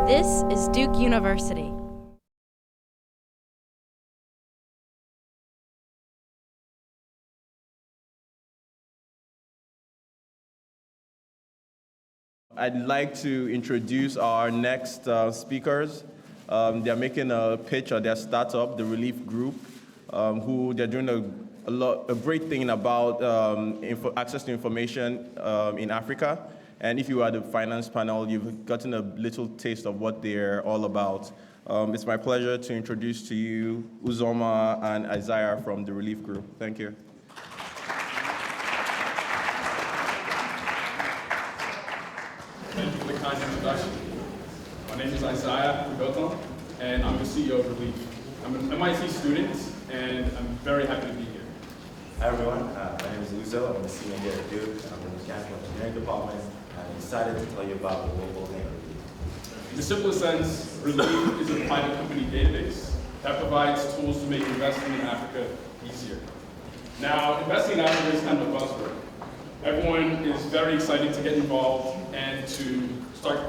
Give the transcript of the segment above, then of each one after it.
This is Duke University. I'd like to introduce our next speakers. They're making a pitch on their startup, the Releaf Group, who they're doing a great thing about access to information in Africa. And if you are the finance panel, you've gotten a little taste of what they're all about. It's my pleasure to introduce to you Uzoma and Isaiah from the Releaf Group. Thank you. Thank you for the kind introduction. My name is Isaiah Udotong, and I'm the CEO of Releaf. I'm an MIT student, and I'm very happy to be here. Hi everyone, my name is Uzo. I'm a senior here at Duke. I'm in the mechanical engineering department. I'm excited to tell you about what we're building at Releaf. In the simplest sense, Releaf is a private company database that provides tools to make investing in Africa easier. Now, investing in Africa is kind of a buzzword. Everyone is very excited to get involved and to start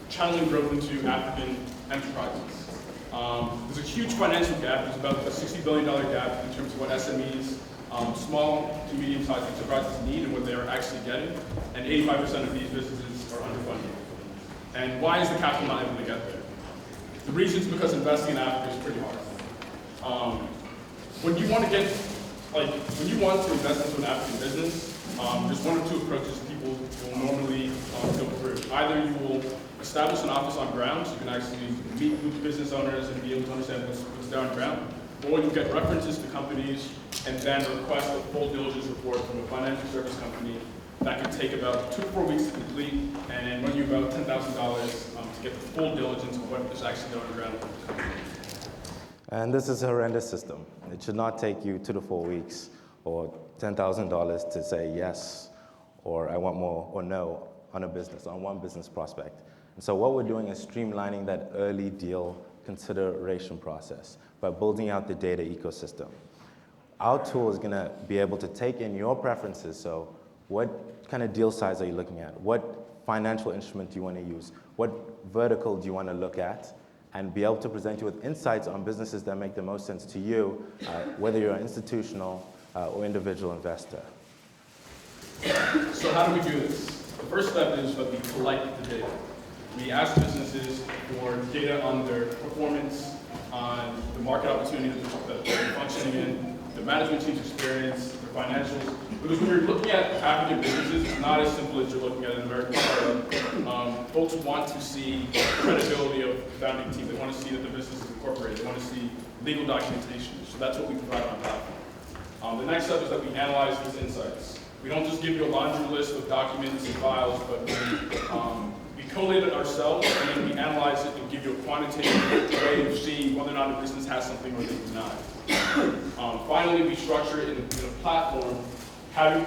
channeling growth into African enterprises. There's a huge financial gap. There's about a $60 billion gap in terms of what SMEs, small to medium-sized enterprises need and what they're actually getting. And 85% of these businesses are underfunded. And why is the capital not able to get there? The reason is because investing in Africa is pretty hard. When you want to invest into an African business, there's one or two approaches people will normally go through. Either you will establish an office on ground, so you can actually meet with business owners and be able to understand what's there on ground, or you get references to companies and then request a full diligence report from a financial service company that can take about 2 to 4 weeks to complete and run you about $10,000 to get the full diligence of what is actually there on ground. And this is a horrendous system. It should not take you 2 to 4 weeks or $10,000 to say yes or I want more or no on a business, on one business prospect. And so what we're doing is streamlining that early deal consideration process by building out the data ecosystem. Our tool is going to be able to take in your preferences. So what kind of deal size are you looking at? What financial instrument do you want to use? What vertical do you want to look at? And be able to present you with insights on businesses that make the most sense to you, whether you're an institutional or individual investor. So how do we do this? The first step is that we collect the data. We ask businesses for data on their performance, on the market opportunity that they're functioning in, the management team's experience, their financials. Because when you're looking at African businesses, it's not as simple as you're looking at an American startup. Folks want to see credibility of the founding team. They want to see that the business is incorporated. They want to see legal documentation. So that's what we provide on platform. The next step is that we analyze these insights. We don't just give you a laundry list of documents and files, but we collate it ourselves, and then we analyze it and give you a quantitative way of seeing whether or not a business has something or they do not. Finally, we structure it in a platform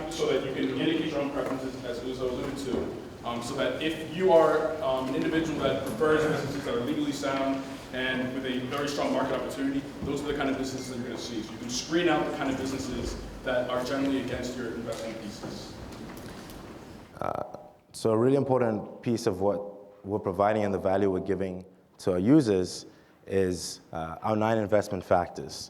so that you can indicate your own preferences, as Uzo alluded to, so that if you are an individual that prefers businesses that are legally sound and with a very strong market opportunity, those are the kind of businesses that you're going to see. So you can screen out the kind of businesses that are generally against your investing thesis. So a really important piece of what we're providing and the value we're giving to our users is our 9 investment factors.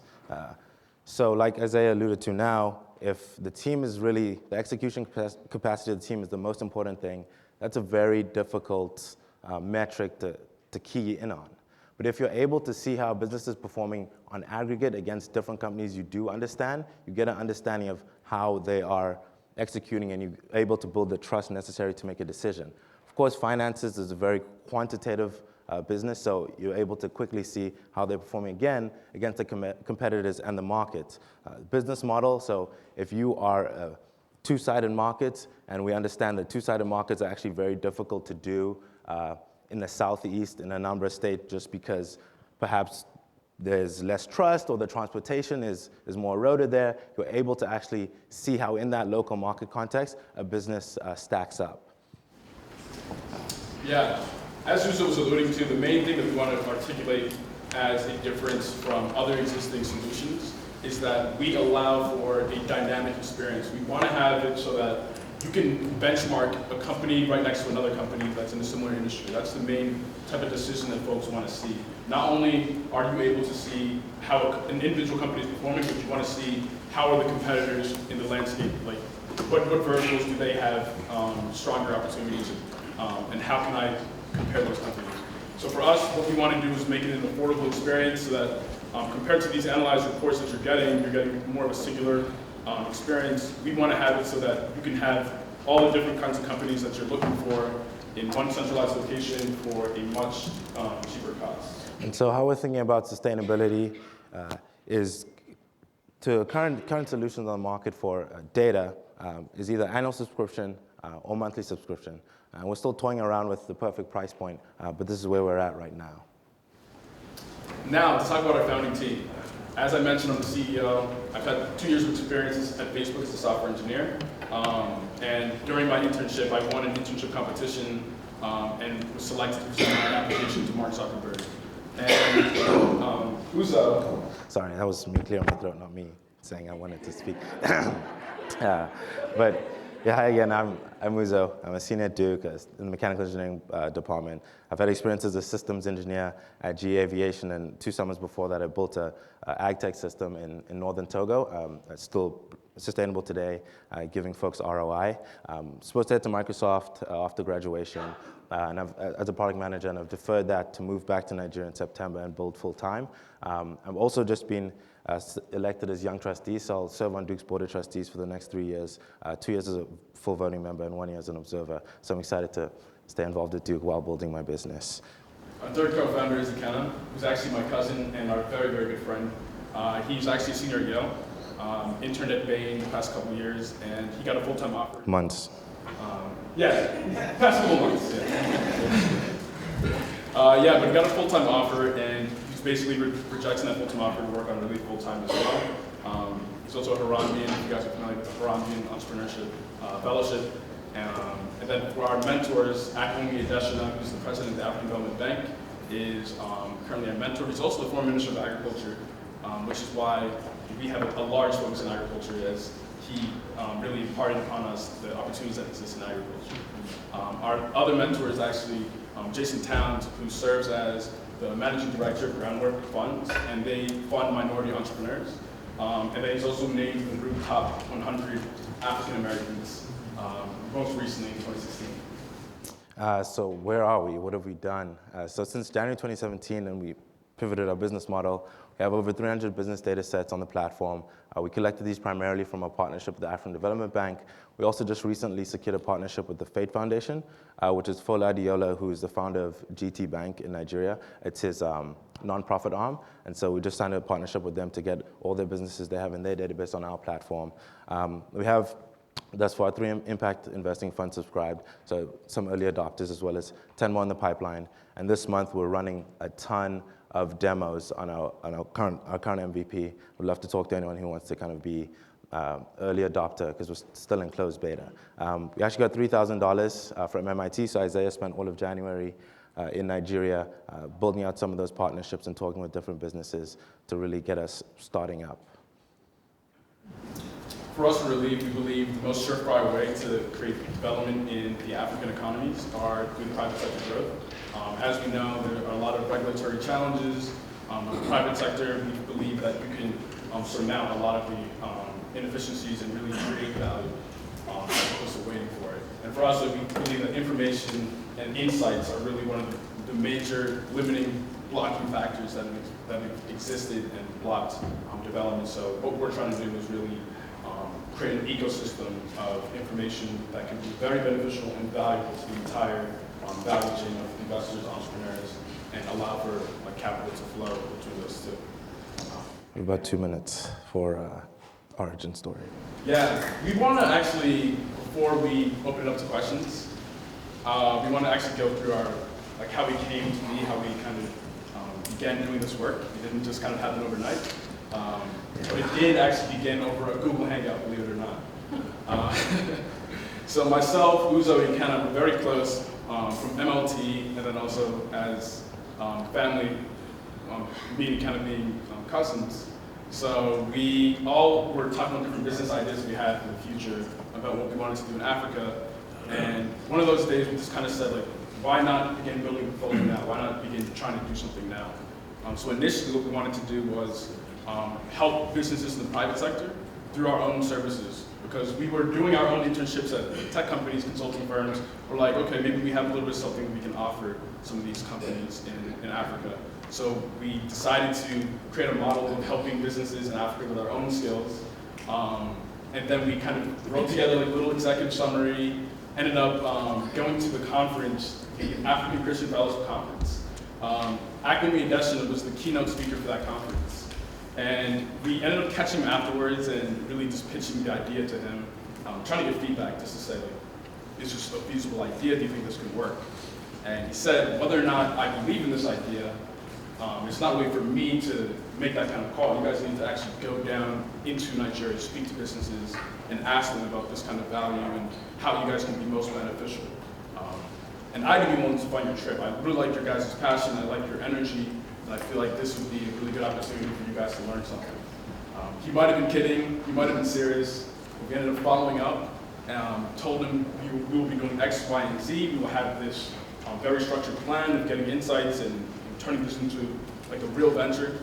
So like Isaiah alluded to now, if the team is really, the execution capacity of the team is the most important thing, that's a very difficult metric to key in on. But if you're able to see how a business is performing on aggregate against different companies you do understand, you get an understanding of how they are executing and you're able to build the trust necessary to make a decision. Of course, finances is a very quantitative business, so you're able to quickly see how they're performing again against the competitors and the market. Business model, so if you are a two-sided market, and we understand that two-sided markets are actually very difficult to do in the Southeast in a number of states just because perhaps there's less trust or the transportation is more eroded there, you're able to actually see how in that local market context a business stacks up. Yeah, as Uzo was alluding to, the main thing that we want to articulate as a difference from other existing solutions is that we allow for a dynamic experience. We want to have it so that you can benchmark a company right next to another company that's in a similar industry. That's the main type of decision that folks want to see. Not only are you able to see how an individual company is performing, but you want to see how are the competitors in the landscape, like what verticals do they have stronger opportunities, and how can I compare those companies. So for us, what we want to do is make it an affordable experience so that compared to these analyzed reports that you're getting more of a singular experience. We want to have it so that you can have all the different kinds of companies that you're looking for in one centralized location for a much cheaper cost. And so how we're thinking about sustainability is to current solutions on the market for data is either annual subscription or monthly subscription. And we're still toying around with the perfect price point, but this is where we're at right now. Now, let's talk about our founding team. As I mentioned, I'm the CEO. I've had 2 years of experience at Facebook as a software engineer. And during my internship, I won an internship competition and was selected to present my application to Mark Zuckerberg. And Uzo. Sorry, that was me clearing my throat, not me saying I wanted to speak. But yeah, hi again, I'm Uzo. I'm a senior at Duke in the mechanical engineering department. I've had experience as a systems engineer at GE Aviation, and 2 summers before that I built a ag tech system in northern Togo. It's still sustainable today, giving folks ROI. Supposed to head to Microsoft after graduation, and as a product manager, and I've deferred that to move back to Nigeria in September and build full time. I've also just been elected as young trustee, so I'll serve on Duke's board of trustees for the next 3 years, 2 years as a full voting member and 1 year as an observer. So I'm excited to stay involved at Duke while building my business. Our third co-founder is Ikenna, who's actually my cousin and our very, very good friend. He's actually a senior at Yale, interned at Bain the past couple of years, and he got a full-time offer. Months. Yeah, past couple months, yeah. But he got a full-time offer, and he's basically rejecting that full-time offer to work on Releaf full-time as well. He's also a Harambean, if you guys are familiar with the Harambean Entrepreneurship Fellowship. And then for our mentors, Ayogu Adeshina, who's the president of the African Development Bank, is currently a mentor. He's also the former Minister of Agriculture, which is why we have a large focus in agriculture, as he really imparted upon us the opportunities that exist in agriculture. Our other mentor is actually Jason Towns, who serves as the managing director of Groundwork Funds, and they fund minority entrepreneurs. And then he's also named in the group top 100 African Americans, most recently in 2016. So where are we? What have we done? So since January 2017, and we pivoted our business model, we have over 300 business data sets on the platform. We collected these primarily from our partnership with the African Development Bank. We also just recently secured a partnership with the Fate Foundation, which is Fola Adiola, who is the founder of GT Bank in Nigeria. It's his nonprofit arm, and so we just signed a partnership with them to get all their businesses they have in their database on our platform. We have thus far 3 impact investing funds subscribed, so some early adopters as well as 10 more in the pipeline. And this month we're running a ton of demos on our current MVP. We'd love to talk to anyone who wants to kind of be early adopter, because we're still in closed beta. We actually got $3,000 from MIT, so Isaiah spent all of January in Nigeria building out some of those partnerships and talking with different businesses to really get us starting up. For us at Releaf, we believe the most surefire way to create development in the African economies are through the private sector growth. As we know, there are a lot of regulatory challenges. In the private sector, we believe that you can surmount a lot of the inefficiencies and really create value as opposed to waiting for it. And for us, we believe that information and insights are really one of the major limiting blocking factors that have existed and blocked development. So what we're trying to do is really create an ecosystem of information that can be very beneficial and valuable to the entire value chain of investors, entrepreneurs, and allow for capital to flow between those two. We have about 2 minutes for origin story. Yeah, we want to actually, before we open it up to questions, we want to actually go through our how we came to be, how we kind of began doing this work. It didn't just kind of happen overnight. But it did actually begin over a Google Hangout, believe it or not. So myself, Uzo, and Ikenna were very close from MLT, and then also as family, being cousins. So we all were talking about different business ideas we had for the future about what we wanted to do in Africa. And one of those days we just kind of said, like, why not begin building a portfolio now? Why not begin trying to do something now? So initially what we wanted to do was help businesses in the private sector through our own services. Because we were doing our own internships at tech companies, consulting firms. We're like, okay, maybe we have a little bit of something we can offer some of these companies in Africa. So we decided to create a model of helping businesses in Africa with our own skills. And then we kind of wrote together like a little executive summary, ended up going to the conference, the African Christian Fellowship Conference. Akemi Adesina was the keynote speaker for that conference. And we ended up catching him afterwards and really just pitching the idea to him, trying to get feedback just to say, like, is this a feasible idea? Do you think this could work? And he said, whether or not I believe in this idea, it's not really for me to make that kind of call. You guys need to actually go down into Nigeria, speak to businesses, and ask them about this kind of value and how you guys can be most beneficial. And I'd be willing to fund your trip. I really like your guys' passion, I like your energy, and I feel like this would be a really good opportunity for you guys to learn something. He might have been kidding, he might have been serious. We ended up following up, told him we will be doing X, Y, and Z. We will have this very structured plan of getting insights and turning this into like a real venture.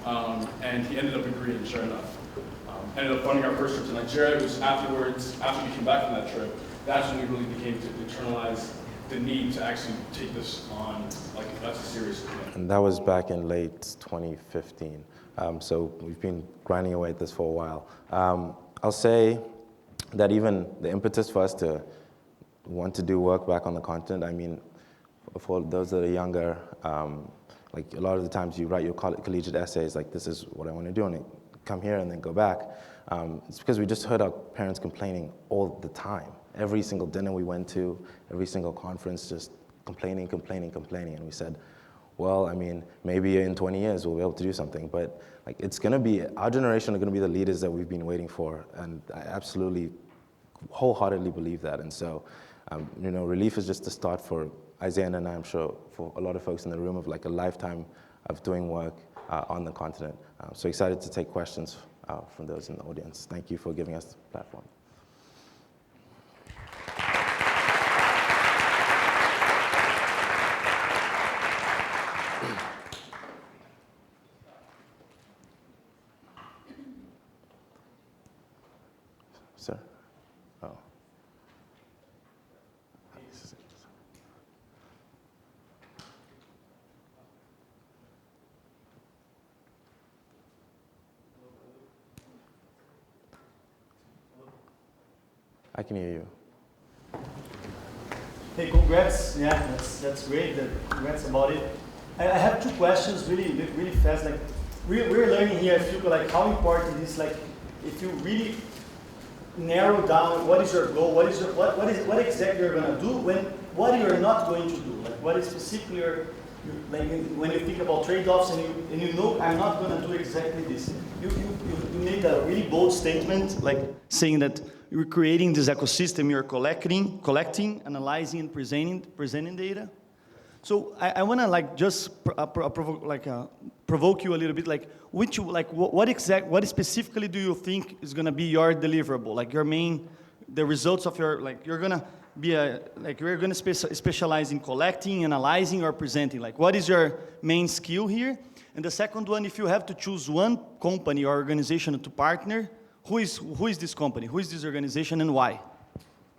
And he ended up agreeing, sure enough. Ended up funding our first trip to Nigeria. It was afterwards, after we came back from that trip, that's when we really became to internalize the need to actually take this on like that's a serious commitment. And that was back in late 2015. So we've been grinding away at this for a while. I'll say that even the impetus for us to want to do work back on the continent, I mean, for those that are younger, like a lot of the times you write your collegiate essays, like this is what I want to do, and come here and then go back. It's because we just heard our parents complaining all the time. Every single dinner we went to, every single conference, just complaining. And we said, well, I mean, maybe in 20 years we'll be able to do something, but like it's gonna be, our generation are gonna be the leaders that we've been waiting for, and I absolutely, wholeheartedly believe that. And so, you know, Releaf is just the start for Isaiah and I'm sure for a lot of folks in the room of like a lifetime of doing work on the continent. So excited to take questions from those in the audience. Thank you for giving us the platform. Sir? Oh. I can hear you. Hey, congrats. Yeah, that's great. Congrats about it. I have two questions really fast. Like, we're learning here at Fuqua, like how important it is, like, if you really narrow down what is your goal, what exactly you're gonna do, what you're not going to do. Like, what is specifically like when you think about trade-offs and you know I'm not gonna do exactly this. You made a really bold statement, like saying that you're creating this ecosystem, you're collecting, analyzing, and presenting data. So I want to like just provoke you a little bit. Like what specifically do you think is going to be your deliverable? Like the results of your you're going to be you're going to specialize in collecting, analyzing, or presenting. Like what is your main skill here? And the second one, if you have to choose one company or organization to partner, who is this company? Who is this organization, and why?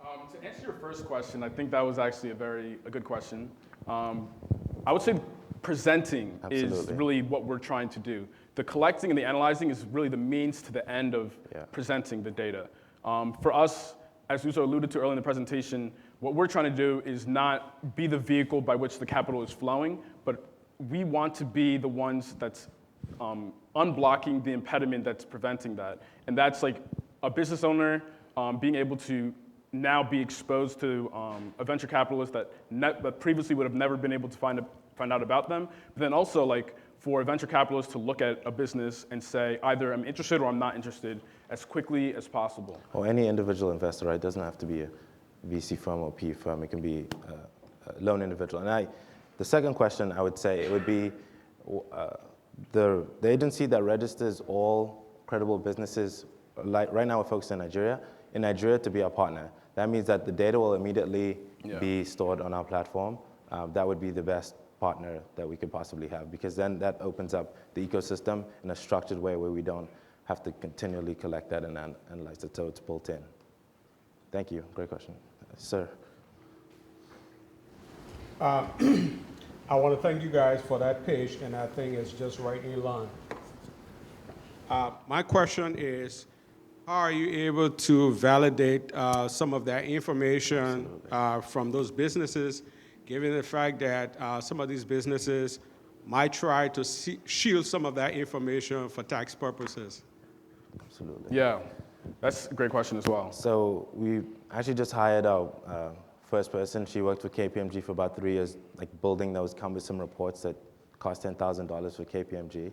To answer your first question, I think that was actually a good question. I would say presenting is really what we're trying to do. The collecting and the analyzing is really the means to the end of presenting the data. For us, as Uzo alluded to earlier in the presentation, what we're trying to do is not be the vehicle by which the capital is flowing, but we want to be the ones that's unblocking the impediment that's preventing that. And that's like a business owner being able to now be exposed to a venture capitalist that previously would have never been able to find out about them. But then also like for a venture capitalist to look at a business and say, either I'm interested or I'm not interested as quickly as possible. Or any individual investor, right? It doesn't have to be a VC firm or PE firm. It can be a lone individual. And the second question, I would say, it would be the agency that registers all credible businesses, like right now we're focused in Nigeria, to be our partner. That means that the data will immediately be stored on our platform. That would be the best partner that we could possibly have, because then that opens up the ecosystem in a structured way where we don't have to continually collect that and analyze it, so it's built in. Thank you. Great question. Sir. I want to thank you guys for that pitch, and I think it's just right in line. My question is, how are you able to validate some of that information from those businesses, given the fact that some of these businesses might try to shield some of that information for tax purposes? Absolutely. Yeah, that's a great question as well. So we actually just hired our first person. She worked with KPMG for about 3 years, like building those cumbersome reports that cost $10,000 for KPMG.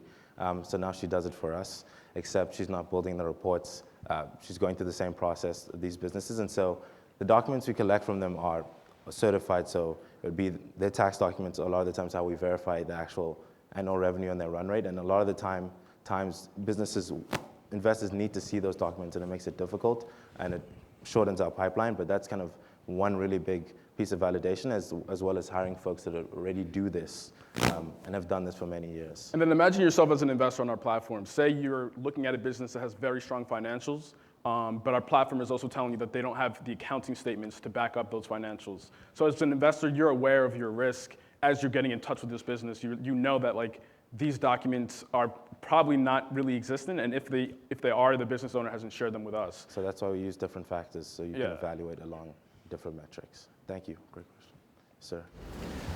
So now she does it for us, except she's not building the reports. She's going through the same process of these businesses. And so the documents we collect from them are certified. So it would be their tax documents, a lot of the times how we verify the actual annual revenue and their run rate. And a lot of the times investors need to see those documents, and it makes it difficult, and it shortens our pipeline. But that's kind of one really big piece of validation, as well as hiring folks that already do this and have done this for many years. And then imagine yourself as an investor on our platform. Say you're looking at a business that has very strong financials, but our platform is also telling you that they don't have the accounting statements to back up those financials. So as an investor, you're aware of your risk as you're getting in touch with this business. You know that like these documents are probably not really existent, and if they are, the business owner hasn't shared them with us. So that's why we use different factors, so you can evaluate along different metrics. Thank you. Great question. Sir.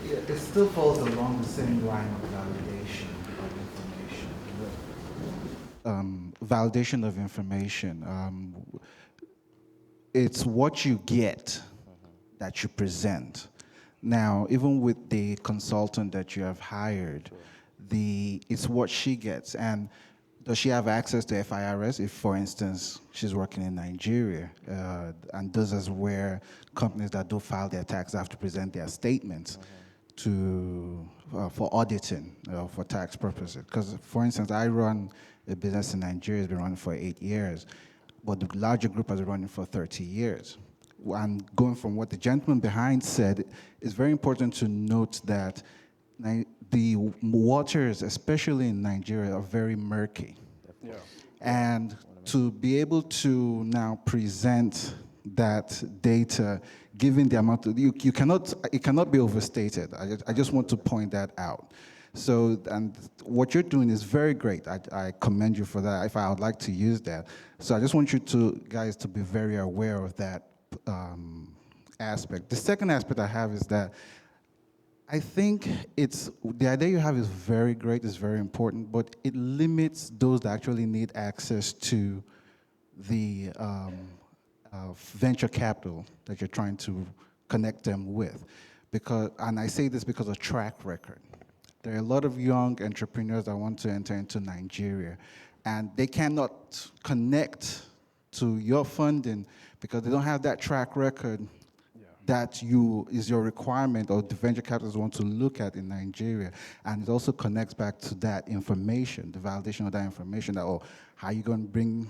Yeah, it still falls along the same line of validation of information. Validation of information. It's what you get that you present. Now, even with the consultant that you have hired, it's what she gets. And does she have access to FIRS if, for instance, she's working in Nigeria? And this is where companies that do file their tax have to present their statements for auditing, for tax purposes. Because, for instance, I run a business in Nigeria, it's been running for 8 years, but the larger group has been running for 30 years. And going from what the gentleman behind said, it's very important to note that the waters, especially in Nigeria, are very murky. Yeah. And to be able to now present that data, given the amount of, it cannot be overstated. I just want to point that out. So, and what you're doing is very great. I commend you for that, if I would like to use that. So I just want you guys to be very aware of that aspect. The second aspect I have is that I think the idea you have is very great, is very important, but it limits those that actually need access to the venture capital that you're trying to connect them with. And I say this because of track record. There are a lot of young entrepreneurs that want to enter into Nigeria, and they cannot connect to your funding because they don't have that track record that is your requirement, or the venture capitalists want to look at in Nigeria. And it also connects back to that information, the validation of that information, that, how are you going to bring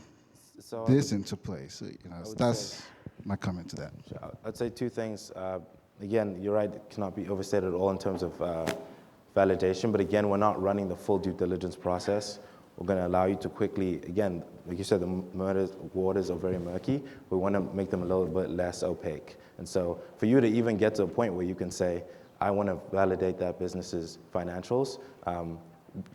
this into place? So, that's my comment to that. I'd say two things. Again, you're right, it cannot be overstated at all in terms of validation, but again, we're not running the full due diligence process. We're going to allow you to quickly, again, like you said, the waters are very murky. We want to make them a little bit less opaque. And so for you to even get to a point where you can say, I want to validate that business's financials,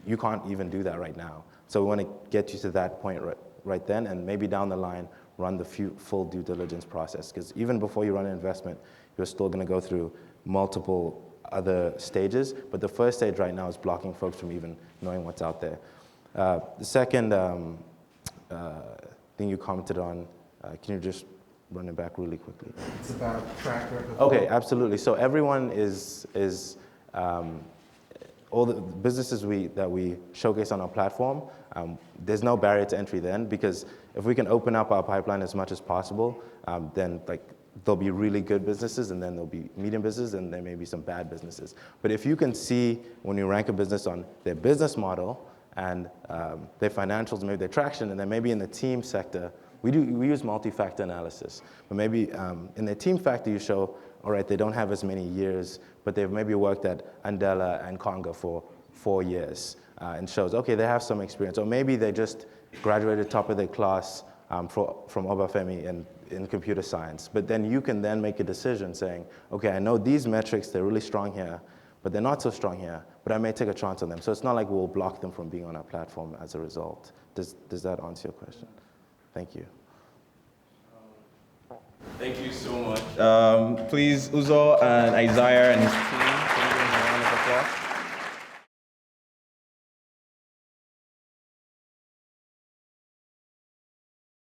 you can't even do that right now. So we want to get you to that point right then, and maybe down the line, run the full due diligence process. Because even before you run an investment, you're still going to go through multiple other stages. But the first stage right now is blocking folks from even knowing what's out there. The second thing you commented on, can you just run it back really quickly? It's about track record. Okay, absolutely. So everyone is all the businesses that we showcase on our platform, there's no barrier to entry then, because if we can open up our pipeline as much as possible, then there'll be really good businesses, and then there'll be medium businesses, and there may be some bad businesses. But if you can see when you rank a business on their business model, and their financials, maybe their traction, and then maybe in the team sector, we use multi-factor analysis. But maybe in the team factor, you show, all right, they don't have as many years, but they've maybe worked at Andela and Conga for 4 years, and shows, okay, they have some experience. Or maybe they just graduated top of their class from Obafemi in computer science. But then you can then make a decision saying, okay, I know these metrics, they're really strong here, but they're not so strong here, but I may take a chance on them. So it's not like we'll block them from being on our platform as a result. Does that answer your question? Thank you. Thank you so much. Please, Uzo and Isaiah and his team, can you give them a round of applause?